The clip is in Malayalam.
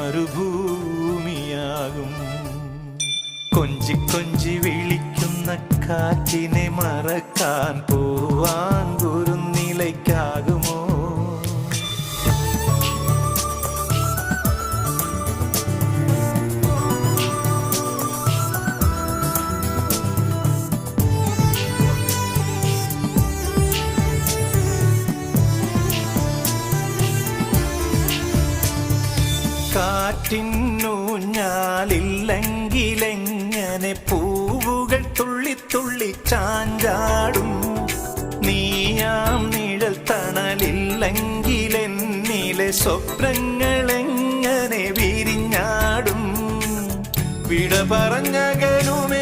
മരുഭൂമിയാകും. കൊഞ്ചി കൊഞ്ചി വിളിക്കുന്ന കാറ്റിനെ മറക്കാൻ പൂവാങ്കുരുന്നിലയ്ക്കാകുമോ? കാറ്റിന്നൂഞ്ഞാലില്ലെങ്കിലെങ്ങനെ പൂവുകൾ തുള്ളി തുള്ളി ചാഞ്ചാടും? നീയാം നിഴൽ തണലില്ലെങ്കിലെന്നിലെ സ്വപ്നങ്ങളെങ്ങനെ വിരിഞ്ഞാടും? വിട പറഞ്ഞകലുമേ